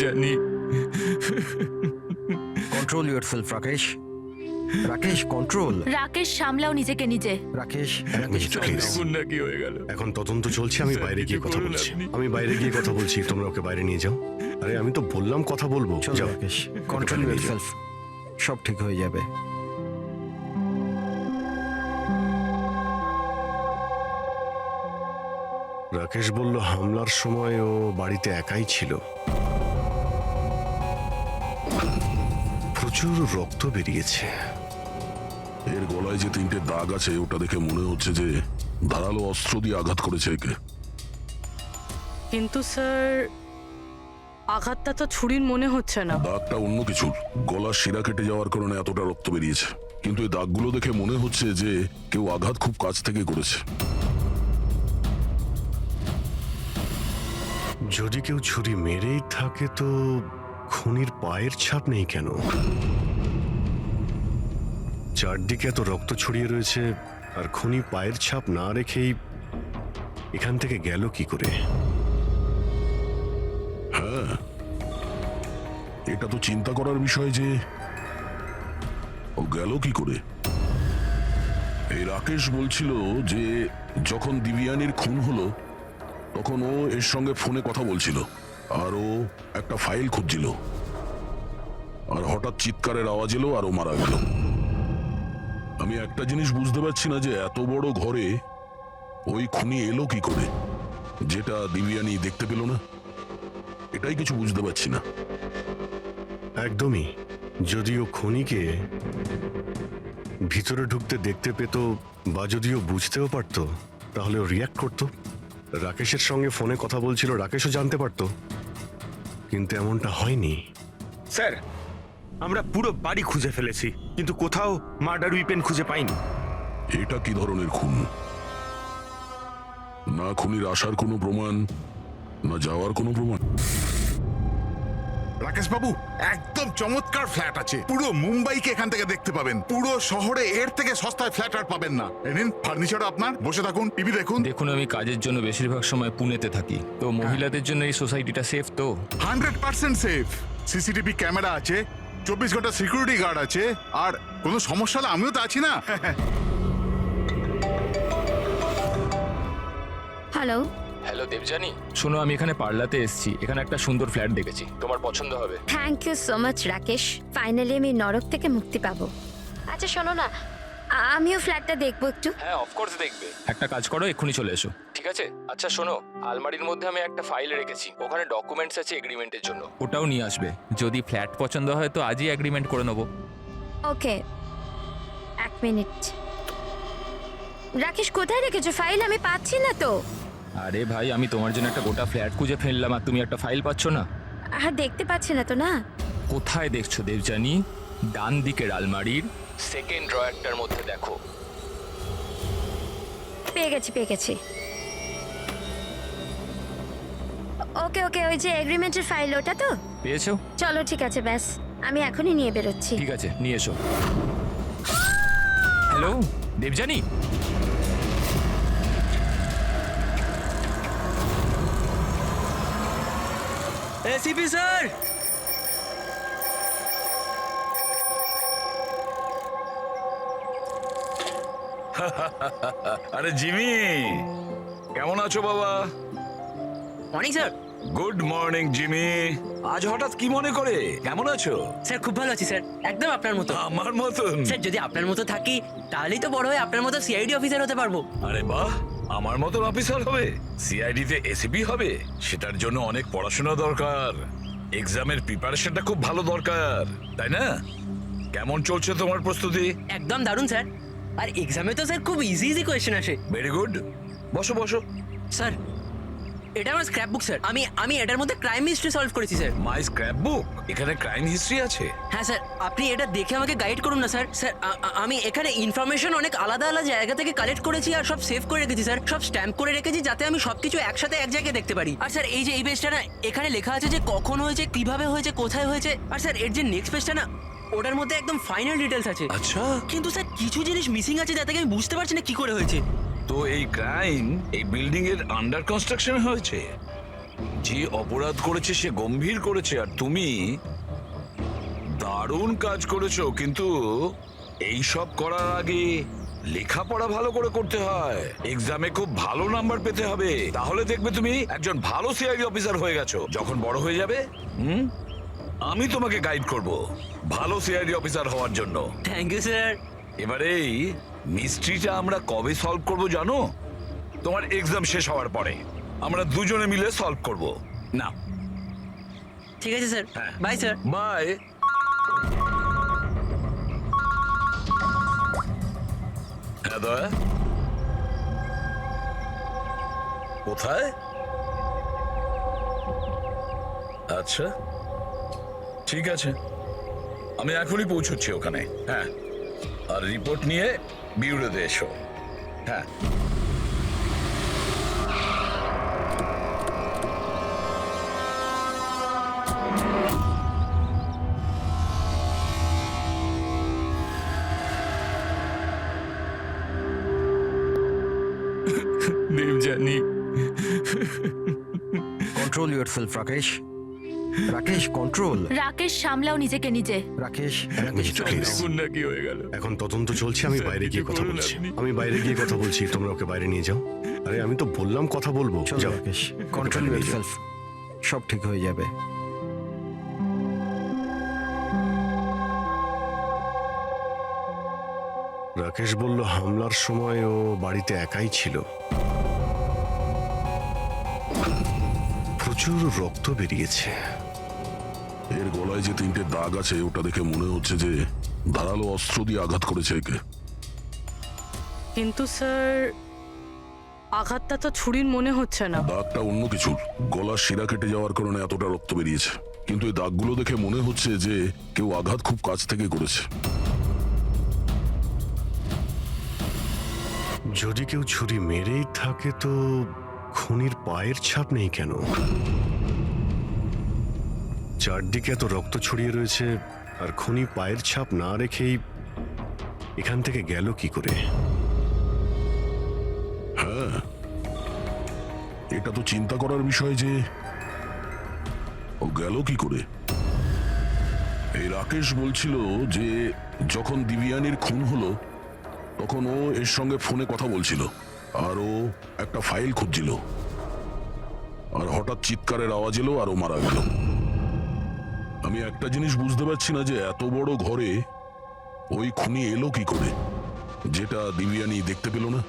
জানি। Control yourself Rakesh. Rakesh control. Rakesh সামলাও নিজেকে নিজে। রাকেশ Please. দেখুন না কি হয়ে গেল। এখন তদন্ত চলছে, আমি স্যার, বাইরে গিয়ে কিছু কথা করুন বলছি। আপনি। আমি বাইরে গিয়ে কথা বলছি, তোমরা ওকে বাইরে নিয়ে যাও। আরে আমি তো বললাম কথা বলবো। চলো যাও। রাকেশ, কন্ট্রোল বাইরে নিয়ে যাও। ইউরসেলফ, সব ঠিক হয়ে যাবে। রাকেশ বলল হামলার সময় ও বাড়িতে একাই ছিল। প্রচুর রক্ত বেরিয়েছে। এর গলায় যে 3টে দাগ আছে ওটা দেখে মনে হচ্ছে যে ধারালো অস্ত্র দিয়ে আঘাত করেছে একে। কিন্তু স্যার আঘাতটা তো ছুরির মনে হচ্ছে না। দাগটা অন্য কিছুর, গলার শিরা কেটে যাওয়ার কারণে এতটা রক্ত বেরিয়েছে। কিন্তু এই দাগগুলো দেখে মনে হচ্ছে যে কেউ আঘাত খুব কাছ থেকে করেছে। যদি কেউ ছুরি মেরেই থাকে তো খুনির পায়ের ছাপ নেই কেন? চারদিকে এত রক্ত ছড়িয়ে রয়েছে আর খুনি পায়ের ছাপ না রেখেই এখান থেকে গেল কি করে? হ্যাঁ, এটা তো চিন্তা করার বিষয় যে ও গেল কি করে। এই রাকেশ বলছিল যে যখন দিব্যানীর খুন হলো তখন ও এর সঙ্গে ফোনে কথা বলছিল আর ও একটা ফাইল খুঁজছিল, আর হঠাৎ চিৎকারের আওয়াজ এলো আর ও মারা গেল। আমি একটা জিনিস বুঝতে পারছি না যে এত বড় ঘরে ওই খুনি এলো কি করে, যেটা দিব্যানী দেখতে পেল না। এটাই কিছু বুঝতে পারছি না। একদমই। যদিও খুনিকে ভিতরে ঢুকতে দেখতে পেত বা যদিও বুঝতেও পারতো তাহলে ও রিয়াক্ট করতো। রাকেশের সঙ্গে ফোনে কথা বলছিল, রাকেশও জানতে পারতো, কিন্তু এমনটা হয়নি। স্যার, আমরা পুরো বাড়ি খুঁজে ফেলেছি কিন্তু কোথাও মার্ডার উইপেন খুঁজে পাইনি। এটা কি ধরনের খুন? না খুনির আসার কোনো প্রমাণ, না যাওয়ার কোনো প্রমাণ। রাকেশ বাবু, একদম চমৎকার ফ্ল্যাট আছে। পুরো মুম্বাইকে এখান থেকে দেখতে পাবেন। পুরো শহরে এর থেকে সস্তায় ফ্ল্যাট আর পাবেন না। এই নিন ফার্নিচার আপনার, বসে থাকুন, টিভি দেখুন। দেখুন, আমি কাজের জন্য বেশিরভাগ সময় পুনেতে থাকি, তো মহিলাদের জন্য এই সোসাইটিটা সেফ তো? 100% সেফ। সিসিটিভি ক্যামেরা আছে, 24 ঘন্টা সিকিউরিটি গার্ড আছে, আর কোনো সমস্যা হলে আমিও তো আছি না। হ্যালো, হ্যালো দেবজানি, শোনো, আমি এখানে পার্লাতে এসেছি। এখানে একটা সুন্দর ফ্ল্যাট দেখেছি, তোমার পছন্দ হবে। Thank you so much Rakesh. Finally আমি নরক থেকে মুক্তি পাবো। আচ্ছা শোনো না, আমিও ফ্ল্যাটটা দেখবো একটু। হ্যাঁ, অফকোর্স দেখবে। একটা কাজ করো, এক্ষুনি চলে এসো, ঠিক আছে? আচ্ছা শোনো, আলমারির মধ্যে আমি একটা ফাইল রেখেছি, ওখানে ডকুমেন্টস আছে এগ্রিমেন্টের জন্য, ওটাও নিয়ে আসবে। যদি ফ্ল্যাট পছন্দ হয় তো আজই এগ্রিমেন্ট করে নেবো। ওকে, 1 মিনিট। রাকেশ, কোথায় রেখেছো ফাইল? আমি পাচ্ছি না তো। আরে ভাই, আমি তোমার জন্য একটা গোটা ফ্ল্যাট খুঁজে ফেললাম আর তুমি একটা ফাইল পাচ্ছ না? আর দেখতে পাচ্ছি না তো। না, কোথায় দেখছো দেবজানি? ডান দিকের আলমারির সেকেন্ড ড্রয়ারটার মধ্যে দেখো। পেয়ে গেছি। ওকে ওকে, ওই যে এগ্রিমেন্টের ফাইল, ওটা তো? পেয়েছো? চলো ঠিক আছে, ব্যাস আমি এখনই নিয়ে বেরোচ্ছি। ঠিক আছে, নিয়ে এসো। হ্যালো দেবজানি, এসিপি স্যার, আরে জিমি, কেমন আছো বাবা? Morning sir. Good morning Jimmy. আজ হঠাৎ কি মনে করে? কেমন আছো? স্যার খুব ভালো আছি স্যার, একদম আপনার মতো। আমার মতন? স্যার যদি আপনার মতো থাকি তাহলেই তো বড় হয়ে আপনার মতো সিআইডি অফিসার হতে পারবো। আরে বাহ, আমার মতন অফিসার হবে? সিআইডি তে এসিপি হবে? সেটার জন্য অনেক পড়াশোনা দরকার, এক্সামের প্রিপারেশনটা খুব ভালো দরকার, তাই না? কেমন চলছে তোমার প্রস্তুতি? একদম দারুণ স্যার। আর এক্সামে তো স্যার খুব ইজি কোয়েশ্চেন আসে। ভেরি গুড, বসো বসো। স্যার এটা আমার স্ক্র্যাপ বুক স্যার। আমি এটার মধ্যে ক্রাইম হিস্ট্রি সলভ করেছি স্যার। মাই স্ক্র্যাপ বুক? এখানে ক্রাইম হিস্ট্রি আছে? হ্যাঁ স্যার, আপনি এটা দেখে আমাকে গাইড করুন না স্যার। স্যার আমি এখানে ইনফরমেশন অনেক আলাদা আলাদা জায়গা থেকে কালেক্ট করেছি আর সব সেভ করে রেখেছি স্যার। সব স্ট্যাম্প করে রেখেছি যাতে আমি সবকিছু একসাথে এক জায়গায় দেখতে পারি। আর স্যার এই যে এই পেজটা না, এখানে লেখা আছে যে কখন হয়েছে, কিভাবে হয়েছে, কোথায় হয়েছে। আর স্যার এর যে নেক্সট পেজটা না, ওটার মধ্যে একদম ফাইনাল ডিটেলস আছে। আচ্ছা, কিন্তু স্যার কিছু জিনিস মিসিং আছে যাতে আমি বুঝতে পারছি না কি করে হয়েছে। তো এই ক্রাইম এই বিল্ডিং এর আন্ডার কনস্ট্রাকশন হয়েছে? যে অপরাধ করেছে সে গম্ভীর করেছে, আর তুমি দারুণ কাজ করেছো। কিন্তু এই সব করার আগে লেখাপড়া ভালো করে করতে হয়, এক্সামে খুব ভালো নাম্বার পেতে হবে, তাহলে দেখবে তুমি একজন ভালো সিআইডি অফিসার হয়ে গেছো। যখন বড় হয়ে যাবে আমি তোমাকে গাইড করব ভালো সিআইডি অফিসার হওয়ার জন্য। Thank you sir. এবারে এই মিস্ট্রিটা আমরা কবে সলভ করব জানো? তোমার এক্সাম শেষ হওয়ার পরে আমরা দুজনে মিলে সলভ করব। না, ঠিক আছে স্যার, বাই স্যার। বাই। হ্যাঁ দয়া, কোথায়? আচ্ছা ঠিক আছে, আমি এখনই পৌঁছচ্ছি ওখানে। হ্যাঁ, আর রিপোর্ট নিয়ে বিউরোতে এসো। হ্যাঁ। Debjani, control yourself Rakesh. Rakesh control. Rakesh সামলাও নিজেকে নিজে। রাকেশ রাকেশ, please। দেখুন না কি হয়ে গেল। এখন তদন্ত চলছে, আমি বাইরে গিয়ে কথা করুন বলছি। আপনি। আমি বাইরে গিয়ে কথা বলছি, তোমরা ওকে বাইরে নিয়ে যাও। আরে আমি তো বললাম কথা বলবো। চলো যাও। রাকেশ, কন্ট্রোল ইউর সেলফ, সব ঠিক হয়ে যাবে। রাকেশ বলল হামলার সময় ও বাড়িতে একাই ছিল। প্রচুর রক্ত বেরিয়েছে। এর গলায় যে 3টে দাগ আছে ওটা দেখে মনে হচ্ছে যে ধারালো অস্ত্র দিয়ে আঘাত করেছে একে। কিন্তু স্যার আঘাতটা তো ছুরির মনে হচ্ছে না। দাগটা অন্য কিছুর, গলার শিরা কেটে যাওয়ার কারণে এতটা রক্ত বেরিয়েছে। কিন্তু এই দাগগুলো দেখে মনে হচ্ছে যে কেউ আঘাত খুব কাছ থেকে করেছে। যদি কেউ ছুরি মেরেই থাকে তো খুনির পায়ের ছাপ নেই কেন? চারদিকে এত রক্ত ছড়িয়ে রয়েছে, আর খুনি পায়ের ছাপ না রেখেই এখান থেকে গেল কি করে? হ্যাঁ, এটা তো চিন্তা করার বিষয় যে ও গেল কি করে। এই রাকেশ বলছিল যে যখন দিব্যানীর খুন হলো তখন ও এর সঙ্গে ফোনে কথা বলছিল, আর ও একটা ফাইল খুঁজছিল, আর হঠাৎ চিৎকারের আওয়াজ এলো আর ও মারা গেল। আমি একটা জিনিস বুঝতে পারছি না যে এত বড় ঘরে ওই খুনি এলো কি করে, যেটা দিব্যানী দেখতে পেল না।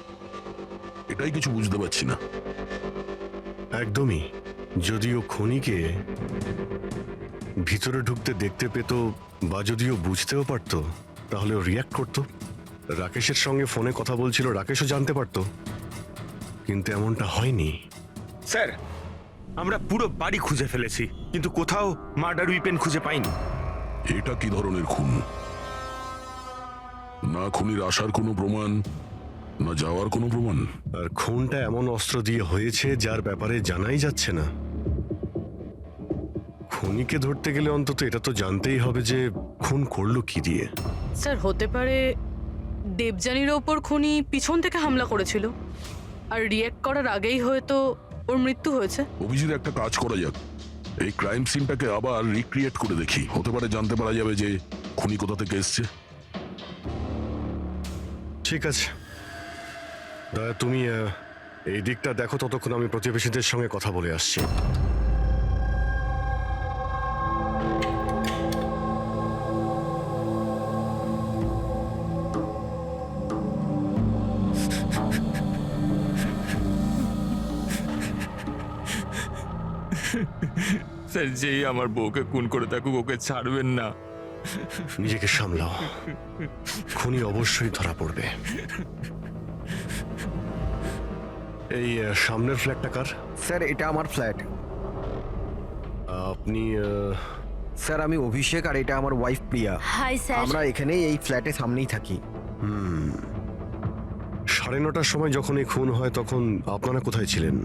এটাই কিছু বুঝতে পারছি না। একদমই। যদিও খুনিকে ভিতরে ঢুকতে দেখতে পেত বা যদিও বুঝতেও পারত, তাহলে ও রিয়াক্ট করতো। রাকেশের সঙ্গে ফোনে কথা বলছিল, রাকেশও জানতে পারতো, কিন্তু এমনটা হয়নি। স্যার, আমরা পুরো বাড়ি খুঁজে ফেলেছি, কিন্তু কোথাও মার্ডার উইপেন খুঁজে পাইনি। এটা কি ধরনের খুন? না খুনির আসার কোনো প্রমাণ, না যাওয়ার কোনো প্রমাণ। আর খুনটা এমন অস্ত্র দিয়ে হয়েছে যার ব্যাপারে জানাই যাচ্ছে না। খুনিকে ধরতে গেলে অন্তত এটা তো জানতেই হবে যে খুন করলো কি দিয়ে। স্যার হতে পারে দেবযানীর ওপর খুনি পিছন থেকে হামলা করেছিল, আর রিয়্যাক্ট করার আগেই হয়তো ওর মৃত্যু হয়েছে। অভিজিৎ, একটা কাজ করা যাক, এই ক্রাইম সিনটাকে আবার রিক্রিয়েট করে দেখি। হতে পারে জানতে পারা যাবে যে খুনি কোথা থেকে এসছে। ঠিক আছে দয়া, তুমি এই দিকটা দেখো, ততক্ষণ আমি প্রতিবেশীদের সঙ্গে কথা বলে আসছি। স্যার, যেই আমার বউকে খুন করে থাকুক ওকে ছাড়বেন না। নিজেকে সামলাও, খুনি অবশ্যই ধরা পড়বে। এই সামনের ফ্ল্যাটটা কার? স্যার এটা আমার ফ্ল্যাট। আপনি স্যার আমি অভিষেক, আর এটা আমার ওয়াইফ প্রিয়া। Hi sir. আমরা এখানেই এই ফ্ল্যাটের সামনেই থাকি। 9:30টার সময় যখন এই খুন হয় তখন আপনারা কোথায় ছিলেন?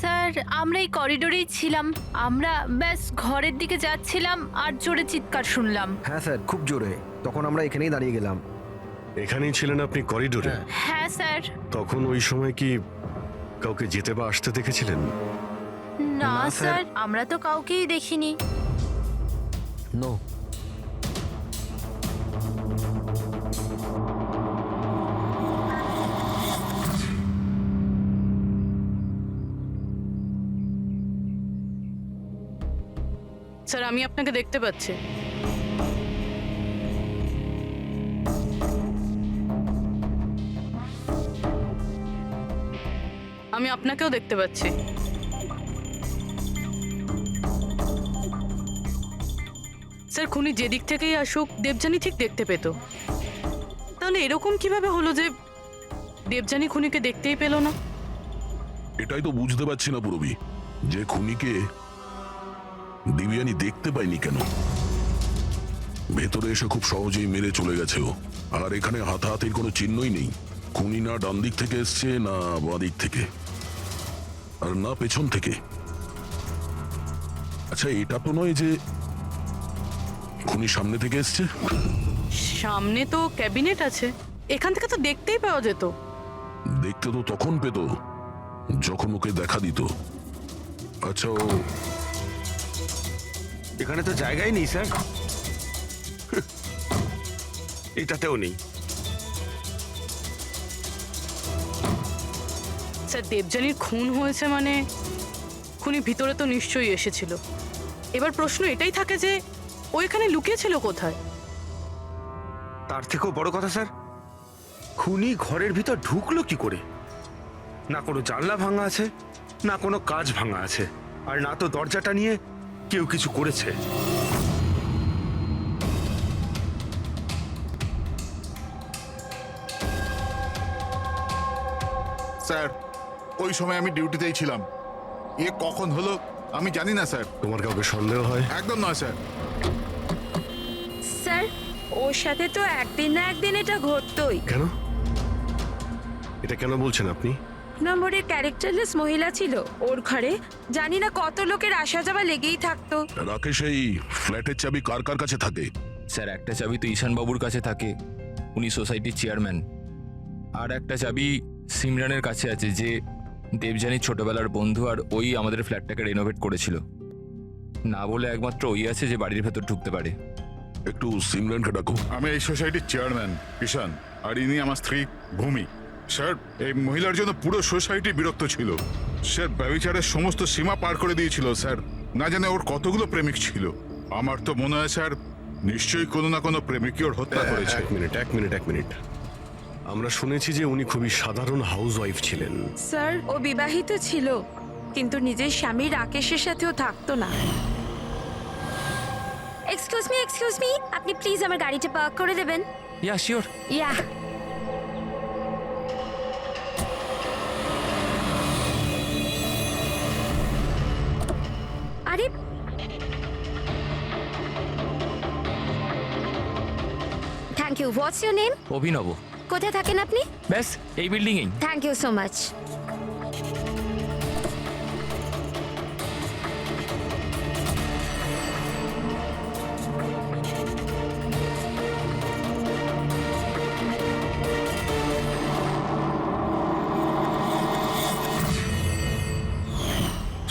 স্যার আমরা এই করিডোরেই ছিলাম। আমরা ব্যাস ঘরের দিকে যাচ্ছিলাম আর জোরে চিৎকার শুনলাম। হ্যাঁ স্যার, খুব জোরে। তখন আমরা এখানেই দাঁড়িয়ে গেলাম। এখানেই ছিলেন আপনি করিডোরে? হ্যাঁ স্যার। তখন ওই সময় কি কাউকে যেতে বা আসতে দেখেছিলেন? না না, স্যার। স্যার আমরা তো কাউকেই দেখিনি। নো। স্যার আমি আপনাকে দেখতে পাচ্ছি। আমি আপনাকেও দেখতে পাচ্ছি। স্যার খুনি যেদিক থেকেই আসুক দেবযানী ঠিক দেখতে পেত। তাহলে এরকম কিভাবে হলো যে দেবযানী খুনিকে দেখতেই পেল না? এটাই তো বুঝতে পারছি না পুরবি, যে খুনিকে দিব্যানী দেখতে পায়নি কেন। ভেতরে এসে খুব সহজেই মেরে চলে গেছে ও, আর এখানে হাতাহাতির কোনো চিহ্নই নেই। খুনি না ডান দিক থেকে এসছে, না বাঁ দিক থেকে, আর না পেছন থেকে। আচ্ছা, এটা তো নয় যে খুনি সামনে থেকে এসছে? সামনে তো ক্যাবিনেট আছে, এখান থেকে তো দেখতেই পাওয়া যেত। দেখতে তো তখন পেত যখন ওকে দেখা দিত। আচ্ছা, ও এখানে তো জায়গাই নেই স্যার। এটাতেও নেই। স্যার দেবযানীর খুন হয়েছে মানে খুনি ভিতরে তো নিশ্চয়ই এসেছিল। এবার প্রশ্ন এটাই থাকে যে ও এখানে লুকিয়েছিল কোথায়? তার থেকেও বড় কথা স্যার, খুনি ঘরের ভিতর ঢুকলো কি করে? না কোনো জানলা ভাঙা আছে, না কোনো কাচ ভাঙা আছে, আর না তো দরজাটা নিয়ে কেউ কিছু করেছে। স্যার ওই সময় আমি ডিউটিতেই ছিলাম। কখন হলো আমি জানি না স্যার। তোমার কাউকে সন্দেহ হয়? একদম নয় স্যার। স্যার ওর সাথে তো একদিন না একদিন এটা ঘটতোই। কেন? এটা কেন বলছেন আপনি? নম্বরের ক্যারেক্টারলেস মহিলা ছিল ওর ঘরে, জানি না কত লোকের আসা যাওয়া লেগেই থাকতো। রাকেশ, এই ফ্ল্যাটের চাবি কার কার কাছে থাকে? স্যার একটা চাবি তো ঈশান বাবুর কাছে থাকে, উনি সোসাইটির চেয়ারম্যান। আর একটা চাবি সিমরানের কাছে আছে, যে দেবযানীর ছোটবেলার বন্ধু, আর ওই আমাদের ফ্ল্যাটটাকে রেনোভেট করেছিল। না বলে একমাত্র ওই আছে যে বাড়ির ভেতর ঢুকতে পারে। একটু সিমরানকে ডাকো। আমি এই সোসাইটির চেয়ারম্যান ঈশান, আর ইনি আমার স্ত্রী ভূমি। স্যার এই মহিলার জন্য পুরো সোসাইটি বিরক্ত ছিল। স্যার ব্যভিচারের সমস্ত সীমা পার করে দিয়েছিল স্যার। না জানে ওর কতগুলো প্রেমিক ছিল। আমার তো মনে হয় স্যার নিশ্চয়ই কোনো না কোনো প্রেমিকই ওর হত্যা করেছে। এক মিনিট। আমরা শুনেছি যে উনি খুবই সাধারণ হাউস ওয়াইফ ছিলেন। স্যার ও বিবাহিত ছিল, কিন্তু নিজের স্বামী রাকেশের সাথেও থাকতো না। এক্সকিউজ মি, আপনি প্লিজ আমার গাড়িটা পার্ক করে দেবেন? Yeah sure. ইয়া। আরে thank you. What's your name? Abhinav. কোথায় থাকেন আপনি? ব্যাস এই বিল্ডিংয়েই। Thank you so much.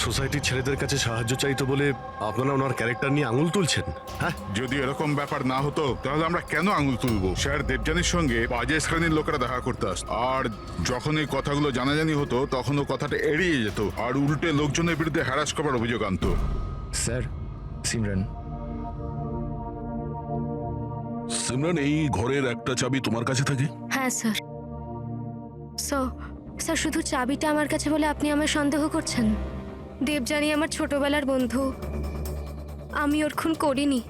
সোসাইটির ছেলেদের কাছে সাহায্য চাইতো বলে আপনারা ওনার ক্যারেক্টার নিয়ে আঙুল তুলছেন? হ্যাঁ, যদি এরকম ব্যাপার না হতো তাহলে আমরা কেন আঙুল তুলবো? স্যার দেবযানীর সঙ্গে বাজে শ্রেণীর লোকেরা দেখা করতে আসতো, আর যখন এই কথাগুলো জানাজানি হতো তখন ও কথাটা এড়িয়ে যেত, আর উল্টে লোকজনের বিরুদ্ধে হ্যারাস করার অভিযোগ আনতো। স্যার সিমরান। সিমরান, এই ঘরের একটা চাবি তোমার কাছে থাকে? হ্যাঁ স্যার। স্যার শুধু চাবিটা আমার কাছে বলে আপনি আমার সন্দেহ করছেন? দেবযানী আমার ছোটবেলার বন্ধু, আমি ওর খুন করিনি।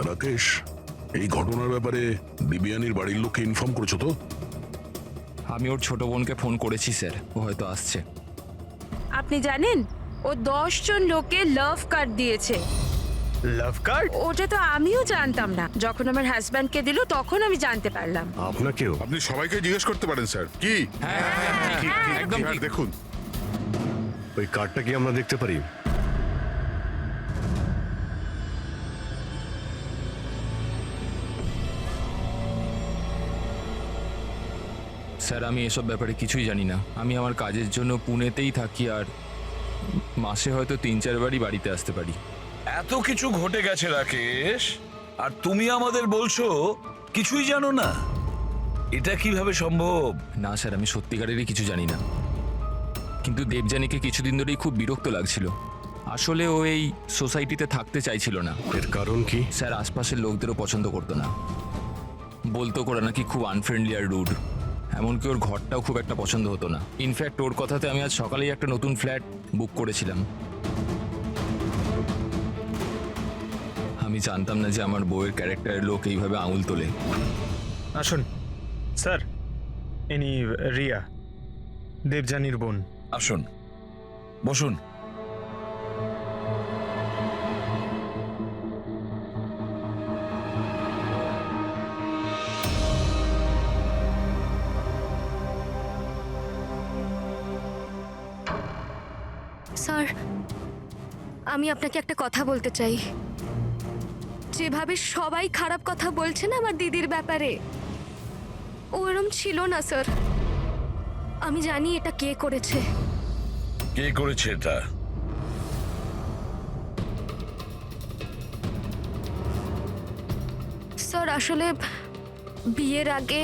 রাকেশ, এই ঘটনার ব্যাপারে দিব্যানীর বাড়ির লোককে ইনফর্ম করেছো তো? আমি ওর ছোট বোনকে ফোন করেছি স্যার, ও হয়তো আসছে। আপনি জানেন ও 10 জন লোকে লাভ কার্ড দিয়েছে। লাভ কার্ড? ওটা তো আমিও জানতাম না, যখন আমার হাজব্যান্ডকে দিল তখন আমি জানতে পারলাম। আপনাকেও? আপনি সবাইকে জিজ্ঞেস করতে পারেন স্যার। কি একদম স্যার ঠিক। দেখুন, ওই কার্ডটা কি আমরা দেখতে পারি? স্যার আমি এসব ব্যাপারে কিছুই জানি না। আমি আমার কাজের জন্য পুনেতেই থাকি, আর মাসে হয়তো 3-4 বারই বাড়িতে আসতে পারি। এত কিছু ঘটে গেছে রাকেশ, আর তুমি আমাদের বলছো কিছুই জানো না? এটা কিভাবে সম্ভব? না স্যার, আমি সত্যিকারেরই কিছু জানি না, কিন্তু দেবযানীকে কিছুদিন ধরেই খুব বিরক্ত লাগছিল। আসলে ও এই সোসাইটিতে থাকতে চাইছিল না। এর কারণ কি? স্যার আশপাশের লোকদেরও পছন্দ করতো না, বলতো করে নাকি খুব আনফ্রেন্ডলি আর রুড। এমনকি ওর ঘরটাও খুব একটা পছন্দ হতো না। ইনফ্যাক্ট ওর কথাতে আমি আজ সকালেই একটা নতুন ফ্ল্যাট বুক করেছিলাম। আমি জানতাম না যে আমার বউয়ের ক্যারেক্টারের লোক এইভাবে আঙুল তোলে। আসুন স্যার, ইনি রিয়া, দেবযানীর বোন। আসুন, বসুন। স্যার, আমি আপনাকে একটা কথা বলতে চাই। যেভাবে সবাই খারাপ কথা বলছে না আমার দিদির ব্যাপারে, ওরম ছিল না স্যার। আমি জানি এটা কে করেছে। কে করেছে এটা? স্যার আসলে বিয়ের আগে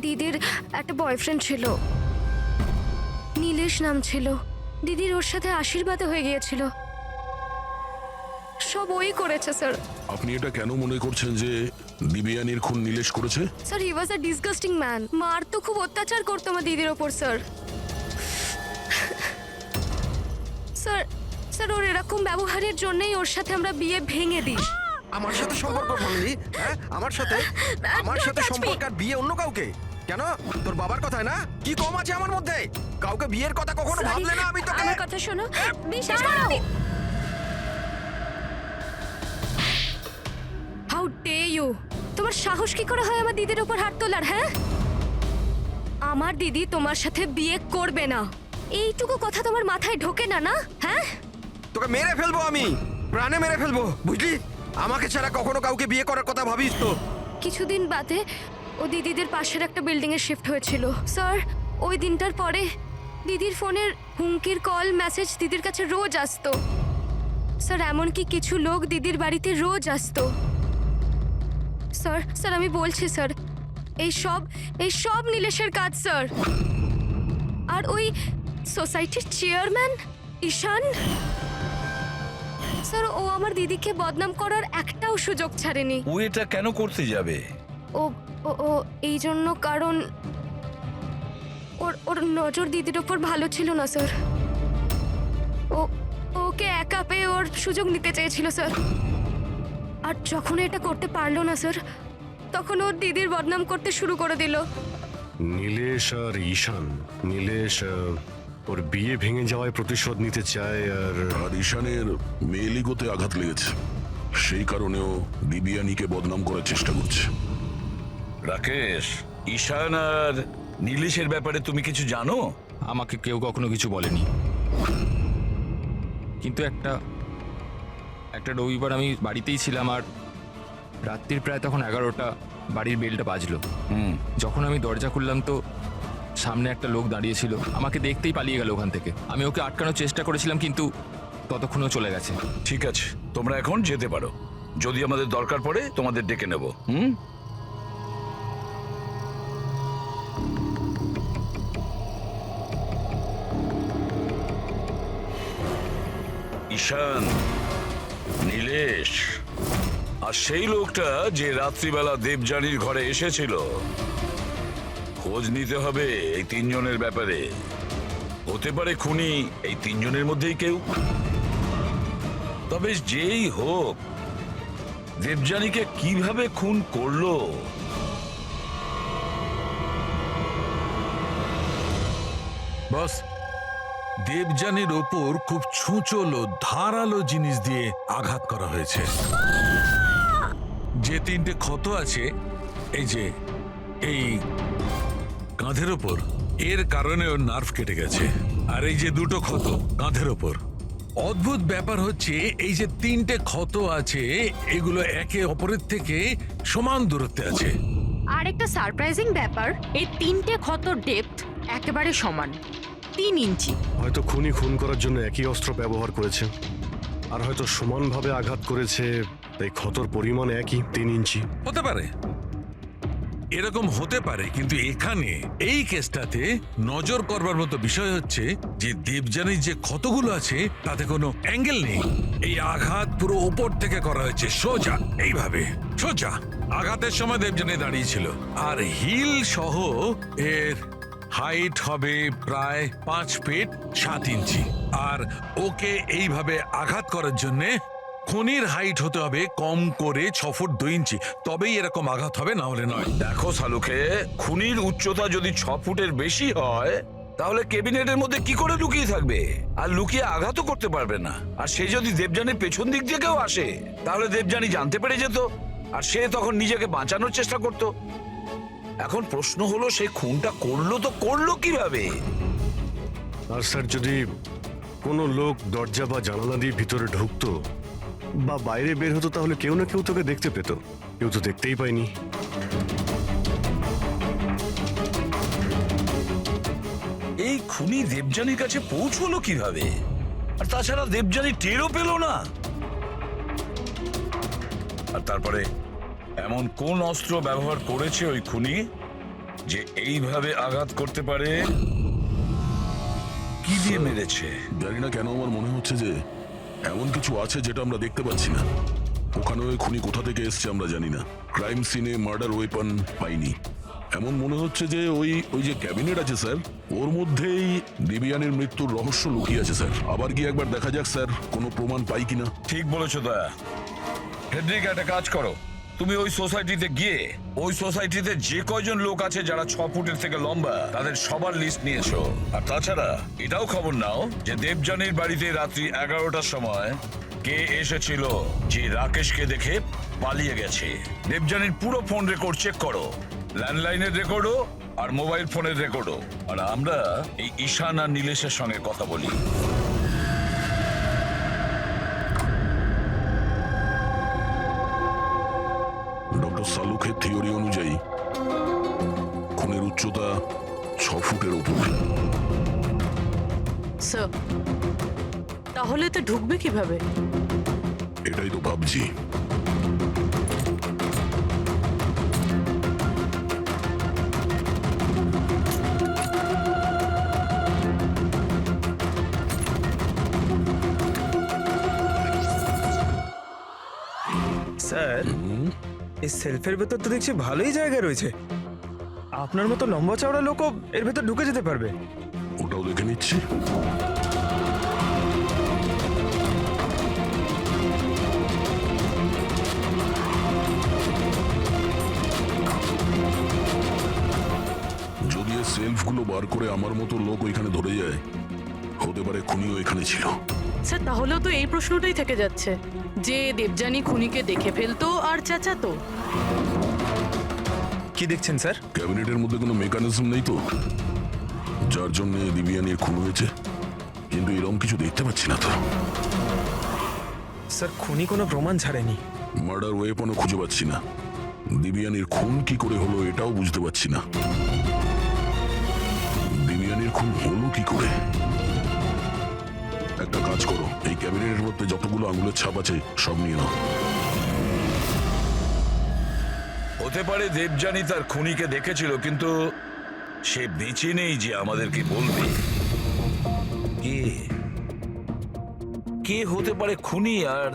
দিদির একটা বয়ফ্রেন্ড ছিল, নীলেশ নাম ছিল। দিদির ওর সাথে আশীর্বাদে হয়ে গিয়েছিল। সব ওই করেছে স্যার। আপনি এটা কেন মনে করছেন যে দিব্যানীর খুন নীলেশ করেছে? Sir he was a disgusting man. মার তো খুব অত্যাচার করতো আমার দিদির ওপর স্যার। স্যার স্যার ওর এরকম ব্যবহারের জন্যই ওর সাথে আমরা বিয়ে ভেঙে দিই। আমার সাথে সম্পর্ক ভাঙলি? হ্যাঁ, আমার সাথে সম্পর্ক আর বিয়ে অন্য কাউকে? কেন? তোর বাবার কথায় না? কি কম আছে আমার মধ্যে? কাউকে বিয়ের কথা কখনো ভাবলে না? আমি তোকে আমার কথা শোনো, বিশ্বাস করো। How dare you! তোমার সাহস কি করে হয় আমার দিদির উপর হাত তোলার? হ্যাঁ, আমার দিদি তোমার সাথে বিয়ে করবে না, এইটুকু কথা তোমার মাথায় ঢোকে না? না হ্যাঁ, তোকে মেরে ফেলবো, আমি প্রাণে মেরে ফেলবো, বুঝলি? আমাকে ছাড়া কখনো কাউকে বিয়ে করার কথা ভাবিস তো? কিছুদিন বাদে ও দিদিদের পাশের একটা বিল্ডিং এ শিফট হয়েছিল স্যার। ওই দিনটার পরে দিদির ফোনের হুমকির কল মেসেজ দিদির কাছে রোজ আসতো স্যার। এমনকি কিছু লোক দিদির বাড়িতে রোজ আসতো স্যার। স্যার আমি বলছি স্যার, এই সব নীলেশের কাজ স্যার। আর ওই সোসাইটির চেয়ারম্যান ঈশান স্যার, ও আমার দিদিকে বদনাম করার একটাও সুযোগ ছাড়েনি। ও এটা কেন করতে যাবে? ও ও ও এই জন্য, কারণ ওর নজর দিদির ওপর ভালো ছিল না স্যার। ও ওকে একা পেয়ে ওর সুযোগ নিতে চেয়েছিল স্যার। আর যখন এটা করতে পারলো না স্যার, তখন ওর দিদির বদনাম করতে শুরু করে দিল। নীলেশ আর ঈশান, নীলেশ ওর বিয়ে ভেঙে যাওয়ায় প্রতিশোধ নিতে চায়, আর ঈশানের মেয়েলিগোতে আঘাত লেগেছে, সেই কারণেও দিব্যানীকে বদনাম করার চেষ্টা করছে। রাকেশ, ঈশান আর নীলেশের ব্যাপারে তুমি কিছু জানো? আমাকে কেউ কখনো কিছু বলেনি, কিন্তু একটা রবিবার আমি বাড়িতেই ছিলাম, আর রাত্রির প্রায় তখন 11টা, বাড়ির বেলটা বাজলো। যখন আমি দরজা খুললাম তো সামনে একটা লোক দাঁড়িয়েছিল, আমাকে দেখতেই পালিয়ে গেল ওখান থেকে। আমি ওকে আটকানোর চেষ্টা করেছিলাম, কিন্তু ততক্ষণও চলে গেছে। ঠিক আছে, তোমরা এখন যেতে পারো। যদি আমাদের দরকার পড়ে তোমাদের ডেকে নেব। ঈশান, নীলেশ আর সেই লোকটা যে রাত্রিবেলা দেবযানীর ঘরে এসেছিল, খোঁজ নিতে হবে এই 3 জনের ব্যাপারে। হতে পারে খুনি এই 3 জনের মধ্যেই কেউ। তবে যেই হোক, দেবযানীকে কিভাবে খুন করলো? বস, দেবযানীর ওপর খুব ছুঁচলো ধারালো জিনিস দিয়ে আঘাত করা হয়েছে। যে 3টে ক্ষত আছে, এই যে এই কাঁধের ওপর, এর কারণে ওর নার্ভ কেটে গেছে। আর এই যে 2টো ক্ষত কাঁধের ওপর। অদ্ভুত ব্যাপার হচ্ছে, এই যে 3টে ক্ষত আছে, এগুলো একে অপরের থেকে সমান দূরত্বে আছে। আর একটা সারপ্রাইজিং ব্যাপার, এই 3টে ক্ষতর ডেপথ একেবারে সমান, 3 ইঞ্চি। হয়তো খুনি খুন করার জন্য একই অস্ত্র ব্যবহার করেছে, আর হয়তো সমানভাবে আঘাত করেছে, তাই ক্ষতর পরিমাণ একই 3 ইঞ্চি। হতে পারে, এরকম হতে পারে, কিন্তু এখানে এই কেসটাতে নজর করবার মতো বিষয় হচ্ছে যে দেবযানীর যে ক্ষতগুলো আছে তাতে কোনো অ্যাঙ্গেল নেই। এই আঘাত পুরো উপর থেকে করা হয়েছে, সোজা এইভাবে সোজা। আঘাতের সময় দেবযানী দাঁড়িয়েছিল, আর হিল সহ এর হাইট হবে প্রায় 5 ফিট 7 ইঞ্চি। আর ওকে এইভাবে আঘাত করার জন্যে খুনির হাইট হতে হবে কম করে 6 ফুট 2 ইঞ্চি, তবেই এরকম আঘাত হবে, না হলে নয়। দেখো সালুকে, খুনির উচ্চতা যদি 6 ফুটের বেশি হয় তাহলে ক্যাবিনেটের মধ্যে কি করে লুকিয়ে থাকবে, আর লুকিয়ে আঘাতও করতে পারবে না। আর সে যদি দেবযানীর পেছন দিক দিয়ে কেউ আসে তাহলে দেবযানী জানতে পেরে যেত, আর সে তখন নিজেকে বাঁচানোর চেষ্টা করত। এখন প্রশ্ন হলো, সে খুনটা করলো তো করলো কিভাবে? আর স্যার, যদি কোনো লোক দরজা বা জানালা দিয়ে ভিতরে ঢুকতো বা বাইরে বের হতো তাহলে কেউ না কেউ তোকে দেখতে পেত। কেউ তো দেখতেই পায়নি। এই খুনি দেবযানীর কাছে পৌঁছলো কিভাবে? আর তাছাড়া দেবযানী টেরও পেল না। আর তারপরে এমন কোন অস্ত্র ব্যবহার করেছে ওই খুনি যে এইভাবে আঘাত করতে পারে? কি দিয়ে মেরেছে? জানি না কেন আমার মনে হচ্ছে যে এমন কিছু আছে যেটা আমরা দেখতে পাচ্ছি না। ওখানে ওই খুনি কোথা থেকে এসছে আমরা জানি না। ক্রাইম সিনে মার্ডার ওয়েপন পাইনি। এমন মনে হচ্ছে যে ওই যে ক্যাবিনেট আছে স্যার, ওর মধ্যেই দিবিয়ানের মৃত্যুর রহস্য লুকিয়ে আছে স্যার। আবার গিয়ে একবার দেখা যাক স্যার কোনো প্রমাণ পাই কিনা। ঠিক বলেছো দয়া। হেডরিক, একটা কাজ করো, তুমি ওই সোসাইটিতে গিয়ে ওই সোসাইটিতে যে কয়জন লোক আছে যারা 6 ফুটের থেকে লম্বা তাদের সবার লিস্ট নিয়েছো। আর তাছাড়া এটাও খবর নাও যে দেবযানীর বাড়িতে রাত্রি 11টার সময় কে এসেছিল, যে রাকেশকে দেখে পালিয়ে গেছে। দেবযানীর পুরো ফোন রেকর্ড চেক করো, ল্যান্ডলাইনের রেকর্ডও আর মোবাইল ফোনের রেকর্ডও। আর আমরা এই ঈশান আর নীলেশের সঙ্গে কথা বলি। ডক্টর সালুকের থিওরি অনুযায়ী খুনের উচ্চতা 6 ফুটের উপরে। স্যার, তাহলে তো ঢুকবে কিভাবে? এটাই তো ভাবছি। স্যার, এই সেলফের ভেতর তো দেখছি ভালোই জায়গা রয়েছে। আপনার মতো লম্বা চওড়া লোকও এর ভেতর ঢুকে যেতে পারবে। ওটাও দেখে নিচ্ছি। যদি এই সেলফগুলো বার করে আমার মতো লোক ওইখানে ধরে যায়, হতে পারে খুনিও এখানে ছিল। স্যার, তাহলেও তো এই প্রশ্নটাই থেকে যাচ্ছে যে দেবযানী খুনিকে দেখে ফেলতো আর চেঁচাতো। কি দেখছেন স্যার? ক্যাবিনেটের মধ্যে কোনো মেকানিজম নেই তো, যার জন্য দিবিয়ানির খুন হয়েছে, কিন্তু এরকম কিছু দেখতে পাচ্ছি না তো। স্যার, খুনি কোনো প্রমাণ ছাড়েনি। মার্ডার ওয়েপনও খুঁজে পাচ্ছি না। দিবিয়ানির খুন কি করে হলো এটাও বুঝতে পারছি না। দিবিয়ানির খুন হলো কি করে? একটা কাজ করো, এই ক্যাবিনেটের মধ্যে যতগুলো আঙুলের ছাপ আছে সব নিয়ে নাও। হতে পারে দেবযানী তার খুনিকে দেখেছিল, কিন্তু সে বেঁচে নেই যে আমাদেরকে বলবে। কে হতে পারে খুনি, আর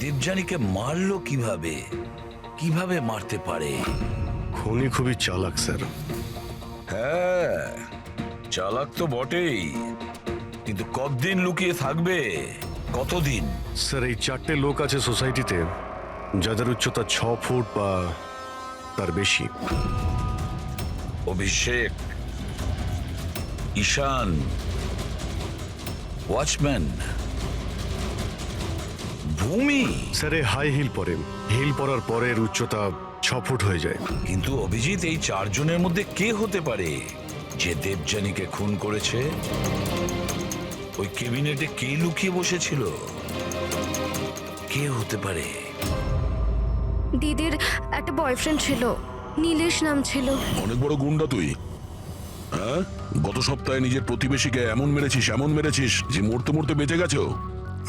দেবযানীকে মারলো কিভাবে? কিভাবে মারতে পারে? খুনি খুবই চালাক স্যার। হ্যাঁ, চালাক তো বটেই, কিন্তু কতদিন লুকিয়ে থাকবে? কতদিন? স্যার, এই 4টে লোক আছে সোসাইটিতে যাদের উচ্চতা 6 ফুট বা তার বেশি। অভিষেক, ঈশান, ওয়াচম্যান, ভূমি। স্যার, এ হাই হিল পরে, হিল পরার পরের উচ্চতা 6 ফুট হয়ে যায়। কিন্তু অভিজিৎ, এই 4 জনের মধ্যে কে হতে পারে যে দেবযানীকে খুন করেছে? ওই ক্যাবিনেটে কে লুকিয়ে বসেছিল? কে হতে পারে? দিদির একটা বয়ফ্রেন্ড ছিল, নীলেশ নাম ছিল। অনেক বড় গুন্ডা তুই, হ্যাঁ? গত সপ্তাহে নিজের প্রতিবেশীকে এমন মেরেছিস যে মরতে মরতে বেঁচে গেছো।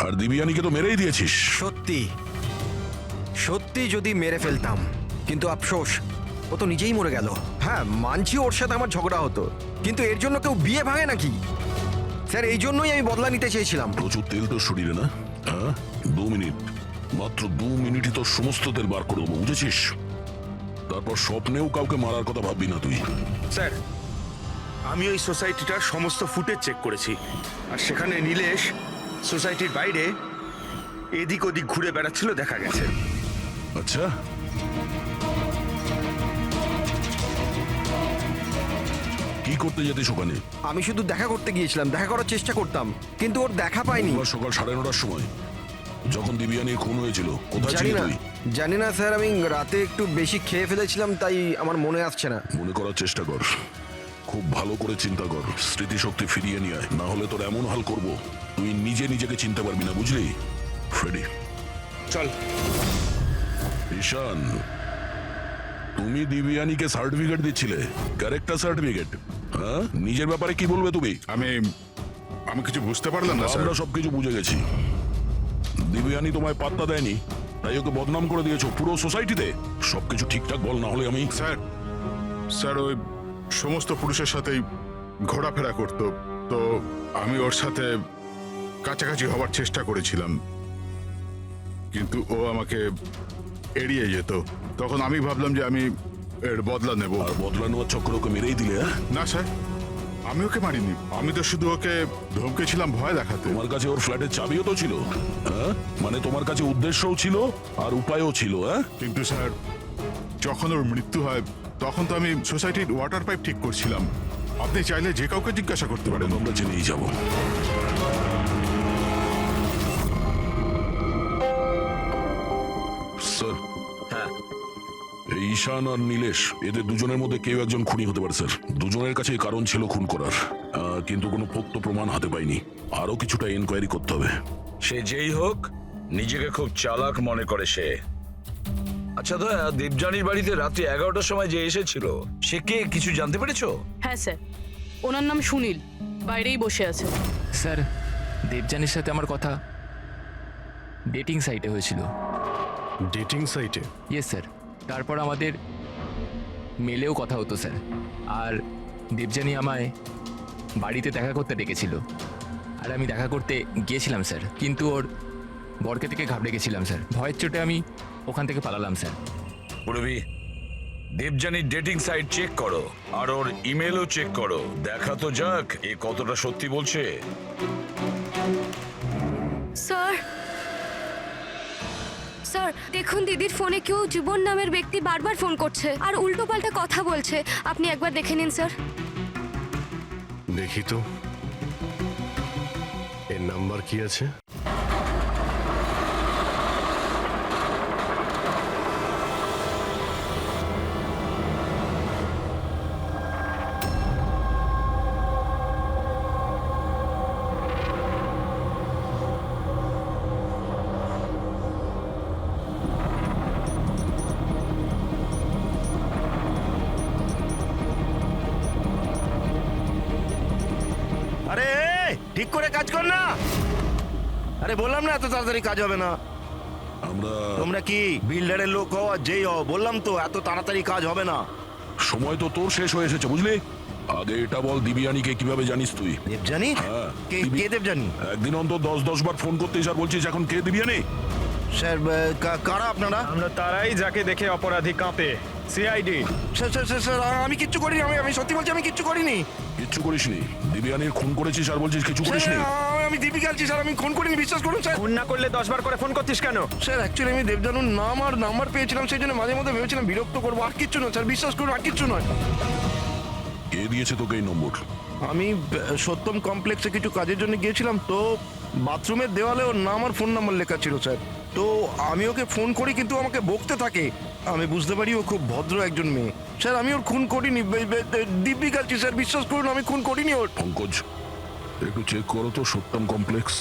আর দিবিয়ানিকে তো মেরেই দিয়েছিস। সত্যি সত্যি যদি মেরে ফেলতাম, কিন্তু আফসোস ও তো নিজেই মরে গেল। হ্যাঁ মানছি ওর সাথে আমার ঝগড়া হতো, কিন্তু এর জন্য কেউ বিয়ে ভাঙে নাকি? স্যার এই জন্যই আমি বদলা নিতে চেয়েছিলাম। প্রচুর তেল তোর শরীরে না? হ্যাঁ, 2 মিনিট, মাত্র 2 মিনিটই তোর সমস্ত তেল বার করে দেবো, বুঝেছিস? তারপর স্বপ্নেও কাউকে মারার কথা ভাববি না তুই। স্যার, আমি ওই সোসাইটিটার সমস্ত ফুটেজ চেক করেছি, আর সেখানে নীলেশ সোসাইটির বাইরে এদিক ওদিক ঘুরে বেড়াচ্ছিল দেখা গেছে। আচ্ছা, কি করতে যেতিস ওখানে? আমি শুধু দেখা করতে গিয়েছিলাম, দেখা করার চেষ্টা করতাম, কিন্তু ওর দেখা পাইনি। বুধবার সকাল 9:30টার সময় যখন দিবিয়ানির খুন হয়েছিল, কোথায় জানি ছিলি না তুই? জানি না স্যার, আমি রাতে একটু বেশি খেয়ে ফেলেছিলাম, তাই আমার মনে আসছে না। মনে করার চেষ্টা কর, খুব ভালো করে চিন্তা কর, স্মৃতিশক্তি ফিরিয়ে নিয়ে আয়, না হলে তোর এমন হাল করব তুই নিজেকে চিনতে পারবি না, বুঝলি? ফ্রেডি, চল। ঈশান, তুমি দিবিয়ানিকে সার্টিফিকেট দিচ্ছিলে, ক্যারেক্টার সার্টিফিকেট, হ্যাঁ? নিজের ব্যাপারে কি বলবে তুমি? আমি কিছু বুঝতে পারলাম না স্যার। আমরা সবকিছু বুঝে গেছি। দিবিয়ানি তোমায় পাত্তা দেয়নি, তাই ওকে বদনাম করে দিয়েছো পুরো সোসাইটিতে। সবকিছু ঠিকঠাক বল, না হলে আমি... স্যার ওই সমস্ত পুরুষের সাথেই ঘোরাফেরা করতো, তো আমি ওর সাথে কাছাকাছি হওয়ার চেষ্টা করেছিলাম, কিন্তু ও আমাকে এড়িয়ে যেত। তখন আমি ভাবলাম যে আমি এর বদলা নেব। আর বদলা নেওয়ার চক্করে ওকে মেরেই দিলে? হ্যাঁ? না স্যার, আমি ওকে মারিনি, আমি তো শুধু ওকে ধমকেছিলাম ভয় দেখাতে। তোমার কাছে ওর ফ্ল্যাটের চাবিও তো ছিল, হ্যাঁ? মানে তোমার কাছে উদ্দেশ্যও ছিল আর উপায়ও ছিল, হ্যাঁ? কিন্তু স্যার যখন ওর মৃত্যু হয় তখন তো আমি সোসাইটির ওয়াটার পাইপ ঠিক করছিলাম। আপনি চাইলে যে কাউকে জিজ্ঞাসা করতে পারেন। আমরা জেনেই যাবো। স্যার, হ্যাঁ, এই ঈশান আর নীলেশ, এদের দুজনের মধ্যে কেউ একজন খুনি হতে পারে স্যার। দুজনের কাছে কারণ ছিল খুন করার, কিন্তু কোনো পোক্ত প্রমাণ হাতে পাইনি। আরো কিছুটা এনকোয়ারি করতে হবে। সে যেই হোক, নিজেকে খুব চালাক মনে করে সে। আচ্ছা দয়া, দেবযানীর বাড়িতে রাত্রি 11টার সময় যে এসেছিল, সে কে, কিছু জানতে পেরেছো? হ্যাঁ স্যার, ওনার নাম সুনীল, বাইরেই বসে আছে। স্যার দেবযানীর সাথে আমার কথা ডেটিং সাইটে হয়েছিল। ডেটিং সাইটে? ইয়েস স্যার, তারপর আমাদের মেলেও কথা হতো স্যার। আর দেবযানী আমায় বাড়িতে দেখা করতে ডেকেছিল, আর আমি দেখা করতে গিয়েছিলাম স্যার, কিন্তু ওর বরকে থেকে ঘাবড়ে গেছিলাম স্যার। ভয়ের চোটে আমি ওখান থেকে পালালাম স্যার। পুরবি, দেবযানীর ডেটিং সাইট চেক করো, আর ওর ইমেলও চেক করো, দেখা তো যাক এ কতটা সত্যি বলছে। স্যার স্যার দেখুন, দিদির ফোনে কেউ জীবন নামের ব্যক্তি বারবার ফোন করছে আর উল্টোপাল্টা কথা বলছে। আপনি একবার দেখে নিন স্যার। দেখি তো এর নাম্বার কি আছে। আরে ঠিক করে কাজ কর না। আরে বললাম না এত তাড়াতাড়ি কাজ হবে না। তোমরা কি বিল্ডারের লোক হও আর যেই হও, বললাম তো এত তাড়াতাড়ি কাজ হবে না। সময় তো তোর শেষ হয়ে এসেছে, বুঝলি? আগে এটা বল, দিবিয়ানিকে কিভাবে জানিস তুই? দেবযানী? হ্যাঁ, কে দেবযানী? একদিন অন্তত 10 বার ফোন করতেই আর বলছিস এখন কে দিবিয়ানি? স্যার কারা আপনারা? আমরা তারাই যাকে দেখে অপরাধী কাঁপে, সিআইডি। স্যার আমি কিচ্ছু করিনি, আমি সত্যি বলছি আমি কিচ্ছু করিনি। কিচ্ছু করিসনি? দিবিয়ানির খুন করেছিস আর বলছিস কিছু করিসনি? আমি দীপিকা আছি স্যার, আমি খুন করিনি, বিশ্বাস করুন স্যার। ফোন না করলে 10 বার করে ফোন করতিস কেন? স্যার অ্যাকচুয়ালি আমি দেবজানুর নাম আর নাম্বার পেয়েছিলাম, সেই জন্য মাঝে মধ্যে ভেবেছিলাম বিরক্ত করবো, আর কিচ্ছু নয় স্যার, বিশ্বাস করুন, আর কিচ্ছু নয়। কে দিয়েছে তোকে এই নম্বর? আমি সত্যম কমপ্লেক্সে কিছু কাজের জন্য গিয়েছিলাম, তো বাথরুমের দেওয়ালে ওর নাম আর ফোন নাম্বার লেখা ছিল স্যার। তো আমি ওকে ফোন করি, কিন্তু আমাকে বকতে থাকে। আমি বুঝতে পারি ও খুব ভদ্র একজন মেয়ে। স্যার আমি ওর খুন করিনি, দিব্যি কালছি স্যার, বিশ্বাস করুন আমি খুন করিনি ওর। পঙ্কজ, একটু চেক করো তো সত্যম কমপ্লেক্স।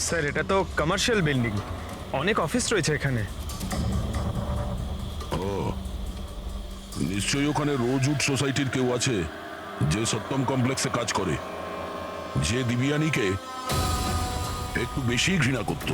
স্যার এটা তো কমার্শিয়াল বিল্ডিং, অনেক অফিস রয়েছে এখানে। ও নিশ্চয়ই ওখানে রোজউড সোসাইটির কেউ আছে যে সত্যম কমপ্লেক্সে কাজ করে, যে দিবিয়ানিকে একটু বেশি ঘৃণা করত।